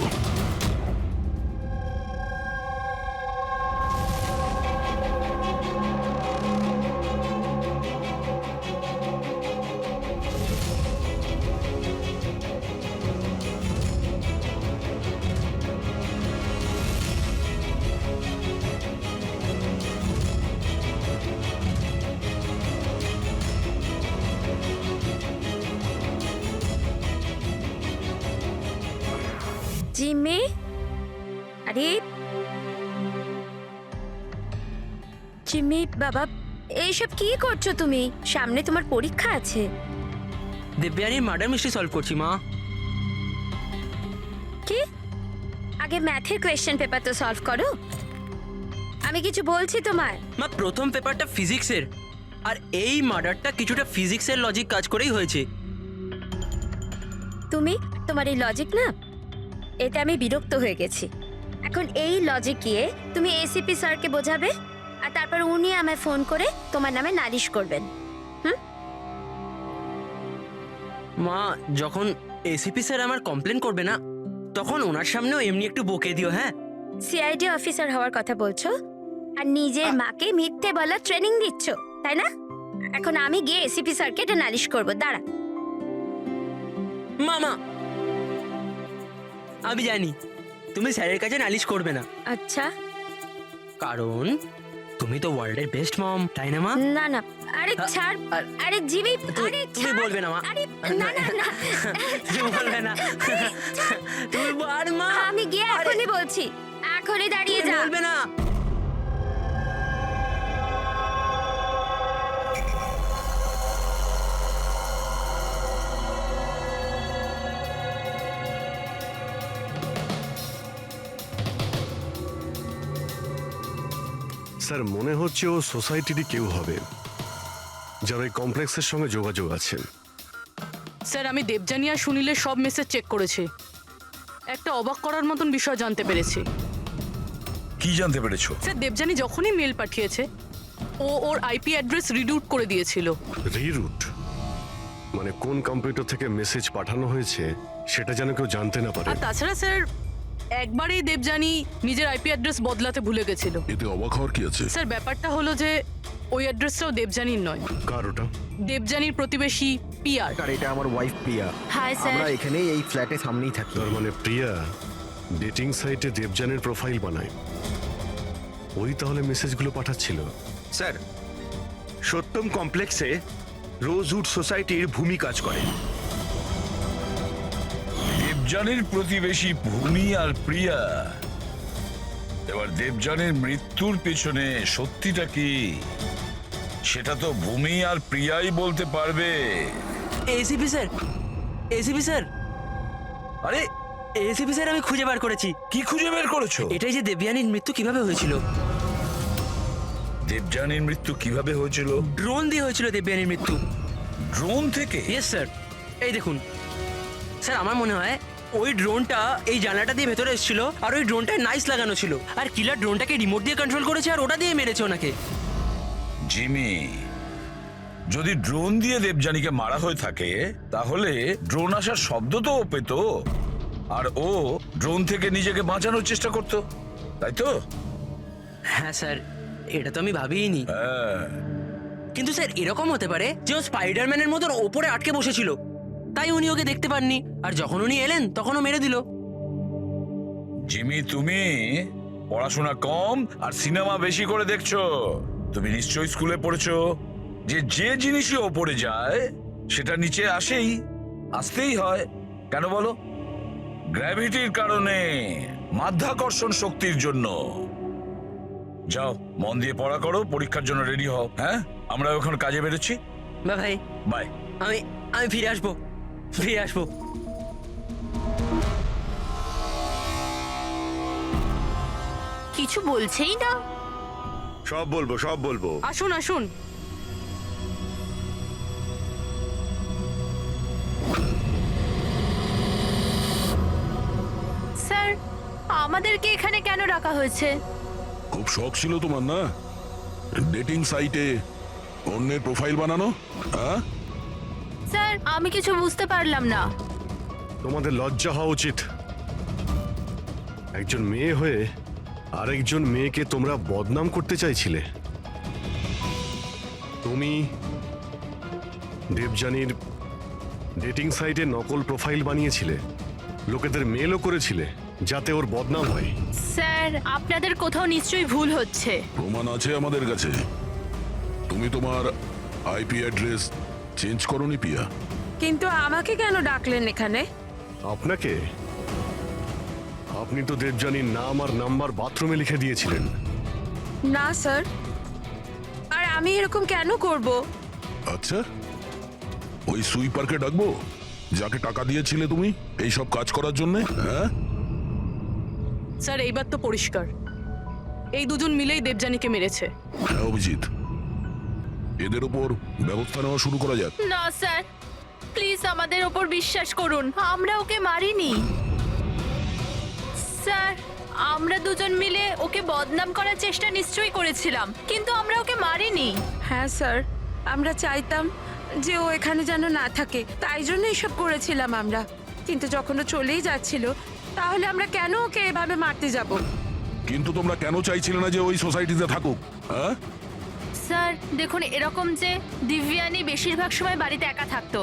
জিমি, আরে জিমি বাবা, এইসব কি করছো তুমি? সামনে তোমার পরীক্ষা আছে। দেবযানীর মার্ডার মিস্ট্রি সলভ করছি মা। কি? আগে ম্যাথের কোয়েশ্চেন পেপার তো সলভ করো। আমি কিছু বলছি তোমার। মা প্রথম পেপারটা ফিজিক্সের, আর এই মার্ডারটা কিছুটা ফিজিক্সের লজিক কাজ করেই হয়েছে। তোমার এই লজিক না, এতে আমি বিরক্ত হয়ে গেছি। এখন এই লজিক গিয়ে তুমি এসিপি স্যারকে বোঝাবে, আর তারপর উনি আমায় ফোন করে তোমার নামে নালিশ করবেন। মা যখন এসিপি স্যার আমার কমপ্লেন করবে না, তখন ওনার সামনেও এমনি একটু বকে দিও। হ্যাঁ, সিআইডি অফিসার হওয়ার কথা বলছো, আর নিজের মাকে মিথ্যে বলার ট্রেনিং দিচ্ছ, তাই না? এখন আমি গিয়ে এসিপি স্যারকে এটা নালিশ করবো, দাঁড়া। মামা আমি জানি তুমি স্যারের কাছে নালিশ করবে না, আচ্ছা, কারণ তুমি তো ওয়ার্ল্ডের বেস্ট মম, তাই না মা? না না, আরে ছাড়, আরে জিমি, আরে তুমি ছাড়। বলবে না মা? আরে না না না, তুমি বলবে না? তুমি আর মা আমি গিয়ে এখনই বলছি, এখনই দাঁড়িয়ে তুমি যা। বলবে না? স্যার মনে হচ্ছে ও সোসাইটিরই কেউ হবে, যার ওই কমপ্লেক্সের সঙ্গে যোগাযোগ আছে। স্যার আমি দেবযানী আর সুনীলের সব মেসেজ চেক করেছি, একটা অবাক করার মতন বিষয় জানতে পেরেছি। কি জানতে পেরেছো? স্যার দেবযানী যখনই মেল পাঠিয়েছে, ও ওর আইপি অ্যাড্রেস রিডিউট করে দিয়েছিল। রিরুট মানে কোন কম্পিউটার থেকে মেসেজ পাঠানো হয়েছে সেটা যেন কেউ জানতে না পারে। আর তাছাড়া স্যার একবারেই দেবযানী নিজের আইপি অ্যাড্রেস বদলাতে ভুলে গেছিল। এতে অবাক হওয়ার কি আছে? স্যার ব্যাপারটা হলো যে ওই অ্যাড্রেসটাও দেবযানীর নয়, কার ওটা? দেবযানীর প্রতিবেশী পিয়ার। আর এটা আমার ওয়াইফ প্রিয়া। Hi sir. আমরা এখানেই এই ফ্ল্যাটের সামনেই থাকি। তার মানে প্রিয়া ডেটিং সাইটে দেবযানীর প্রোফাইল বানায়, ওই তাহলে মেসেজগুলো পাঠাচ্ছিল। স্যার সত্যম কমপ্লেক্সে রোজউড সোসাইটির ভূমি কাজ করে। দেবযানীর প্রতিবেশী ভূমি আর প্রিয়া। এবার দেবযানীর মৃত্যুর পেছনে সত্যিটা কি সেটা তো ভূমি আর প্রিয়াই বলতে পারবে। এসিপি স্যার, এসিপি স্যার, আরে এসিপি স্যার, আমি খুঁজে বার করেছি। কি খুঁজে বের করেছো? এটাই যে দেবযানীর মৃত্যু কিভাবে হয়েছিল। দেবযানীর মৃত্যু কিভাবে হয়েছিল? ড্রোন দিয়ে হয়েছিল দেবযানীর মৃত্যু। ড্রোন থেকে? ইয়েস স্যার, এই দেখুন স্যার, আমার মনে হয় ওই ড্রোনটা এই জানলাটা দিয়ে ভেতরে এসেছিল, আর ওই ড্রোনটায় নাইস লাগানো ছিল, আর কিলার ড্রোনটাকে রিমোট দিয়ে কন্ট্রোল করেছে, আর ওটা দিয়ে মেরেছে ওনাকে। জিমি, যদি ড্রোন দিয়ে দেবযানীকে মারা হয়ে থাকে তাহলে ড্রোন আসার শব্দ তো ও পেত, আর ও ড্রোন থেকে নিজেকে বাঁচানোর চেষ্টা করতো, তাই তো? হ্যাঁ স্যার, এটা তো আমি ভাবিনি। হ্যাঁ। কিন্তু স্যার এরকম হতে পারে যে ও স্পাইডারম্যানের মতন ওপরে আটকে বসেছিল, তাই উনি ওকে দেখতে পাননি, আর যখন উনি এলেন তখন ও মেরে দিল। জিমি, তুমি পড়াশোনা কম আর সিনেমা বেশি করে দেখছো। তুমি নিশ্চয়ই স্কুলে পড়েছো যে যে জিনিসই ওপরে যায় সেটা নিচে আসেই, আসতেই হয়। কেন বলো? গ্র্যাভিটির কারণে, মাধ্যাকর্ষণ শক্তির জন্য। যাও মন দিয়ে পড়া করো, পরীক্ষার জন্য রেডি হও। হ্যাঁ, আমরা এখন কাজে বেরোচ্ছি। বা ভাই, বাই। আমি আমি ফিরে আসবো, ফিরে আসবো। কিছু বলছেই না। সব বলবো, সব বলবো। আসুন আসুন। স্যার আমাদেরকে এখানে কেন রাখা হয়েছে? খুব শখ ছিল তোমার না ডেটিং সাইটে অন্যের প্রোফাইল বানানো? হ্যাঁ, স্যার আমি কিছু বুঝতে পারলাম না। তোমাদের লজ্জা হওয়া উচিত। একজন মেয়ে হয়ে আরেকজন মেয়েকে তোমরা বদনাম করতে চাইছিলে। তুমি দেবযানীর ডেটিং সাইটে নকল প্রোফাইল বানিয়েছিলে, লোকেদের মেলও করেছিলে যাতে ওর বদনাম হয়। স্যার আপনাদের কোথাও নিশ্চয়ই ভুল হচ্ছে। প্রমাণ আছে আমাদের কাছে। তুমি তোমার আইপি অ্যাড্রেস চেঞ্জ করোনি পিয়া? কিন্তু আমাকে কেন ডাকলেন এখানে? আপনাকে? আপনি তো দেবযানীর নাম আর নাম্বার বাথরুমে লিখে দিয়েছিলেন। না স্যার, আর আমি এরকম কেন করব? আচ্ছা, ওই সুইপারকে ডাকবো যাকে টাকা দিয়েছিলে তুমি এই সব কাজ করার জন্য? হ্যাঁ, স্যার এইবার তো পরিষ্কার, এই দুজন মিলেই দেবযানীকে মেরেছে। হ্যাঁ অভিজিৎ, এদের উপর ব্যবস্থা নেওয়া শুরু করা যাক। না স্যার, প্লিজ আমাদের ওপর বিশ্বাস করুন, আমরা ওকে মারিনি। স্যার আমরা দুজন মিলে ওকে বদনাম করার চেষ্টা নিশ্চয়ই করেছিলাম, কিন্তু আমরা ওকে মারিনি। হ্যাঁ স্যার, আমরা চাইতাম যে ও এখানে যেন না থাকে, তাই জন্য এসব করেছিলাম আমরা। কিন্তু যখন ও চলেই যাচ্ছিল, তাহলে আমরা কেন ওকে এভাবে মারতে যাব? কিন্তু তোমরা কেন চাইছিলে না যে ওই সোসাইটিতে থাকুক? হ্যাঁ, স্যার দেখুন, এরকম যে দিব্যানী বেশিরভাগ সময় বাড়িতে একা থাকতো,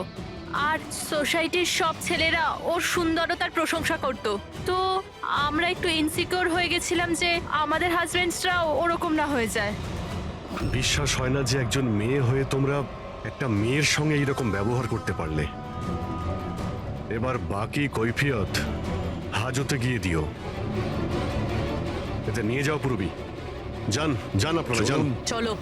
আর সোসাইটির সব ছেলেরা ওর সুন্দরতার প্রশংসা করত, তো আমরা একটু ইনসিকিউর হয়ে গেছিলাম যে আমাদের হাজবেন্ডসরাও ওরকম না হয়ে যায়। বিশ্বাস হয় না যে একজন মেয়ে হয়ে তোমরা একটা মেয়ের সঙ্গে এইরকম ব্যবহার করতে পারলে। এবার বাকি কৈফিয়ত হাজতে গিয়ে দিও। এতে নিয়ে যাও পুরবি। যান যান আপনারা যান। চলো।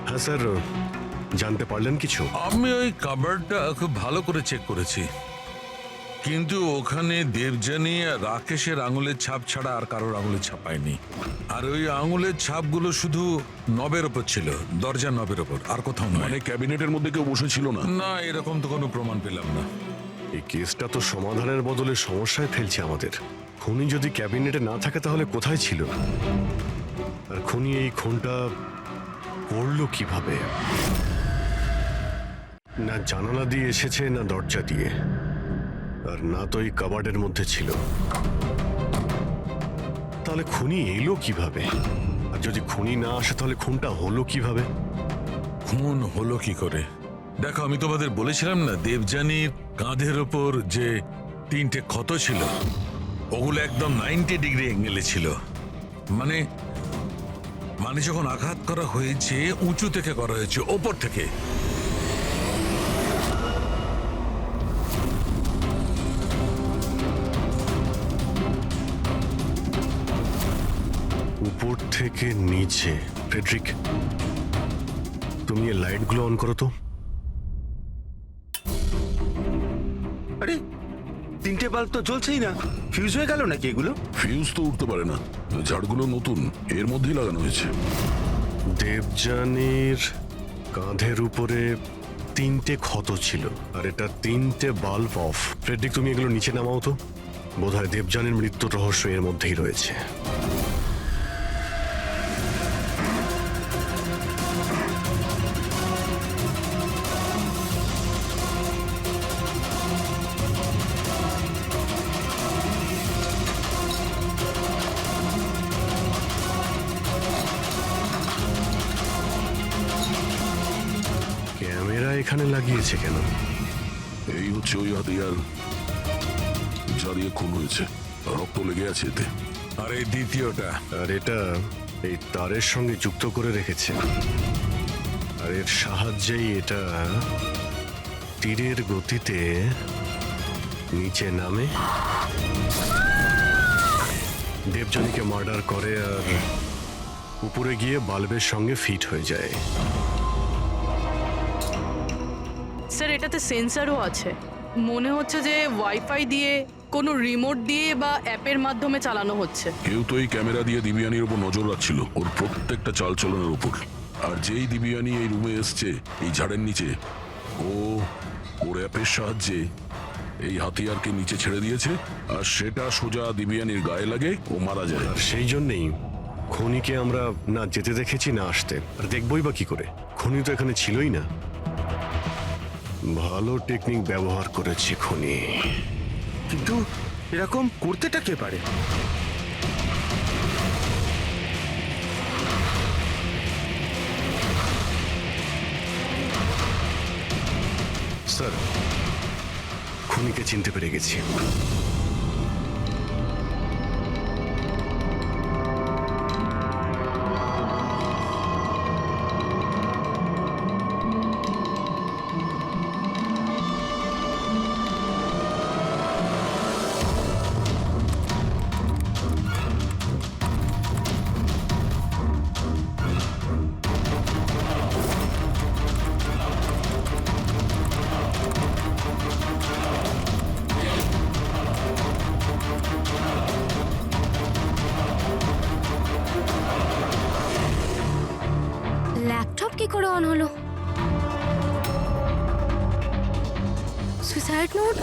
হ্যাঁ স্যার, জানতে পারলেন কিছু? আমি ওই কাবারটা খুব ভালো করে চেক করেছি, কিন্তু ওখানে দেবযানী আর রাকেশের আঙুলের ছাপ ছাড়া আর কারোর আঙুলের ছাপ পাইনি। আর ওই আঙুলের ছাপগুলো শুধু নবের ওপর ছিল, দরজার নবের ওপর, আর কোথাও নয়। মানে ক্যাবিনেটের মধ্যে কেউ বসেছিল না? না, এরকম তো কোনো প্রমাণ পেলাম না। এই কেসটা তো সমাধানের বদলে সমস্যায় ফেলছে আমাদের। খুনি যদি ক্যাবিনেটে না থাকে তাহলে কোথায় ছিল? আর খুনি এই খুনটা করলো কিভাবে? না জানালা দিয়ে এসেছে, না দরজা দিয়ে, আর না তো এই কাবার্ডের মধ্যে ছিল। তাহলে খুনি এলো কিভাবে? আর যদি খুনি না আসে তাহলে খুনটা হলো কিভাবে? খুন হলো কি করে? দেখো, আমি তোমাদের বলেছিলাম না দেবযানীর কাঁধের ওপর যে 3টে ক্ষত ছিল, ওগুলো একদম 90 ডিগ্রি অ্যাঙ্গেলে ছিল। মানে মানে যখন আঘাত করা হয়েছে উঁচু থেকে করা হয়েছে, ওপর থেকে। উপর থেকে নিচে। ফ্রেডরিক, তুমি এই লাইটগুলো অন করো তো। আরে 3টে বাল্ব তো জ্বলছেই না, ফিউজ হয়ে গেল নাকি এগুলো? ফিউজ তো উঠতে পারে না, ঝাড়গুলো নতুন, এর মধ্যেই লাগানো হয়েছে। দেবযানীর কাঁধের উপরে 3টে ক্ষত ছিল, আর এটা 3টে বাল্ব অফ। ফ্রেডরিক, তুমি এগুলো নিচে নামাও তো। বোধহয় দেবযানীর মৃত্যুর রহস্য এর মধ্যেই রয়েছে। ক্যামেরা এখানে লাগিয়েছে কেন? এই হচ্ছে ওই হাতিয়ার যা দিয়ে খুন হয়েছে, রক্ত লেগে আছে এতে। আর এই দ্বিতীয়টা? আর এটা এই তারের সঙ্গে যুক্ত করে রেখেছে, আর এর সাহায্যেই এটা তীরের গতিতে নিচে নামে, দেবযানীকে মার্ডার করে, আর উপরে গিয়ে বাল্বের সঙ্গে ফিট হয়ে যায়। স্যার এটাতে সেন্সারও আছে, মনে হচ্ছে যে ওয়াইফাই দিয়ে, কোনো রিমোট দিয়ে বা অ্যাপের মাধ্যমে চালানো হচ্ছে। কেউ তো এই ক্যামেরা দিয়ে দিবিয়ানির উপর নজর রাখছিল, ওর প্রত্যেকটা চালচলনের উপর। আর যেই দিবিয়ানি এই রুমে এসছে এই ঝাড়ের নিচে, ওর অ্যাপের সাহায্যে এই হাতিয়ারকে নিচে ছেড়ে দিয়েছে, আর সেটা সোজা দিবিয়ানির গায়ে লাগে, ও মারা যায়। আর সেই জন্যেই খনিকে আমরা না যেতে দেখেছি না আসতে, আর দেখবই বা কি করে? খনি তো এখানে ছিলই না। ভালো টেকনিক ব্যবহার করেছে খনি। কিন্তু এরকম করতেটা কে পারে? স্যার, খনিকে চিনতে পেরে গেছি। ল্যাপটপ কি করে অন হলো? Suicide note?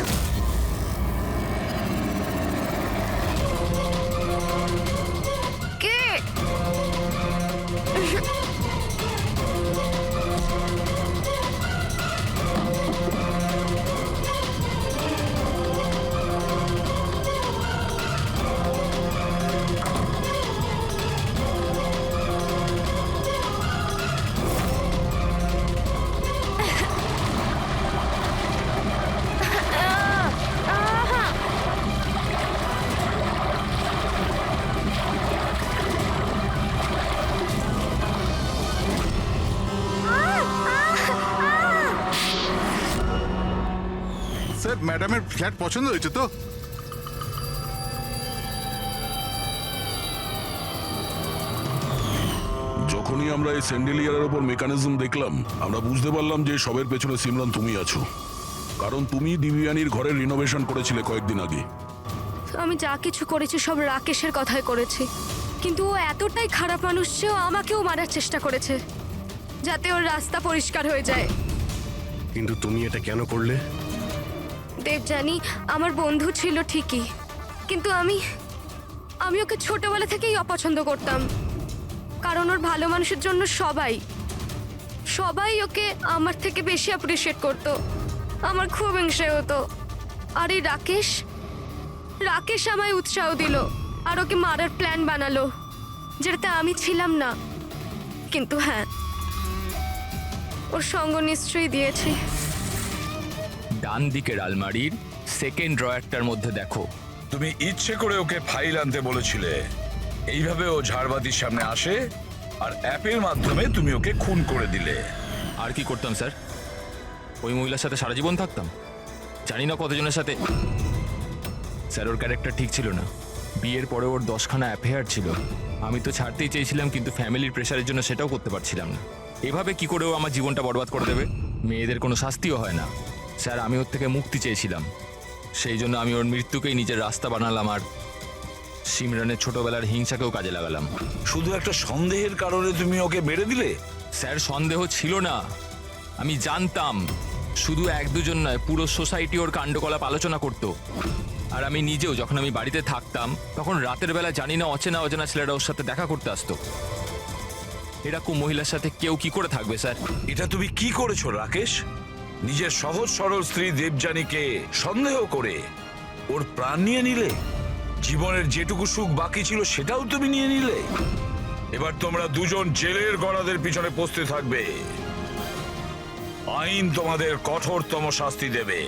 কে? স্যার, ম্যাডামের ফ্ল্যাট পছন্দ হয়েছে তো? যখনই আমরা এই স্যান্ডেলিয়ারের ওপর মেকানিজম দেখলাম, আমরা বুঝতে পারলাম যে সবের পেছনে সিমরান তুমি আছো। কারণ তুমি দিবিয়ানির ঘরের রিনোভেশন করেছিলে কয়েকদিন আগে। আমি যা কিছু করেছি সব রাকেশের কথাই করেছি, কিন্তু ও এতটাই খারাপ মানুষ যে ও আমাকেও মারার চেষ্টা করেছে, যাতে ওর রাস্তা পরিষ্কার হয়ে যায়। কিন্তু তুমি এটা কেন করলে? দেবযানী আমার বন্ধু ছিল ঠিকই, কিন্তু আমি ওকে ছোটবেলা থেকেই অপছন্দ করতাম। কারণ ওর ভালো মানুষের জন্য সবাই ওকে আমার থেকে বেশি অ্যাপ্রিসিয়েট করতো। আমার খুব হিংসে হতো। আর এই রাকেশ আমায় উৎসাহ দিল আর ওকে মারার প্ল্যান বানালো, যেটাতে আমি ছিলাম না। কিন্তু হ্যাঁ, ওর সঙ্গ নিশ্চয়ই দিয়েছি। ডান দিকের আলমারির সেকেন্ড ড্রয়ারটার মধ্যে দেখো। তুমি ইচ্ছে করে ওকে ফাইল আনতে বলেছিলে, এইভাবে ও ঝাড়বাতির সামনে আসে, আর অ্যাপের মাধ্যমে তুমি ওকে খুন করে দিলে। আর কি করতাম স্যার? ওই মহিলার সাথে সারা জীবন থাকতাম। জানি না কতজনের সাথে। স্যার, ওর ক্যারেক্টার ঠিক ছিল না। বিয়ের পরে ওর 10খানা অ্যাফেয়ার ছিল। আমি তো ছাড়তেই চেয়েছিলাম, কিন্তু ফ্যামিলির প্রেশারের জন্য সেটাও করতে পারছিলাম না। এভাবে কি করে ও আমার জীবনটা বরবাদ করে দেবে? মেয়েদের কোনো শাস্তিও হয় না। স্যার, আমি ওর থেকে মুক্তি চেয়েছিলাম, সেই জন্য আমি ওর মৃত্যুকেই নিজের রাস্তা বানালাম, আর সিমরানের ছোটবেলার হিংসাকেও কাজে লাগালাম। শুধু একটা সন্দেহের কারণে তুমি ওকে মেরে দিলে? স্যার, সন্দেহ ছিল না, আমি জানতাম। শুধু 1-2 জন নয়, পুরো সোসাইটি ওর কাণ্ডকলাপ আলোচনা করত। আর আমি নিজেও যখন আমি বাড়িতে থাকতাম, তখন রাতের বেলা জানি না অচেনা ছেলেরা ওর সাথে দেখা করতে আসতো। এরকম মহিলার সাথে কেউ কি করে থাকবে স্যার? এটা তুমি কি করেছো রাকেশ? নিজের সহজ সরল স্ত্রী দেবযানীকে সন্দেহ করে ওর প্রাণ নিয়ে নিলে। জীবনের যেটুকু সুখ বাকি ছিল সেটাও তুমি নিয়ে নিলে। এবার তোমরা দুজন জেলের গড়াদের পিছনে পৌঁছতে থাকবে। আইন তোমাদের কঠোরতম শাস্তি দেবে।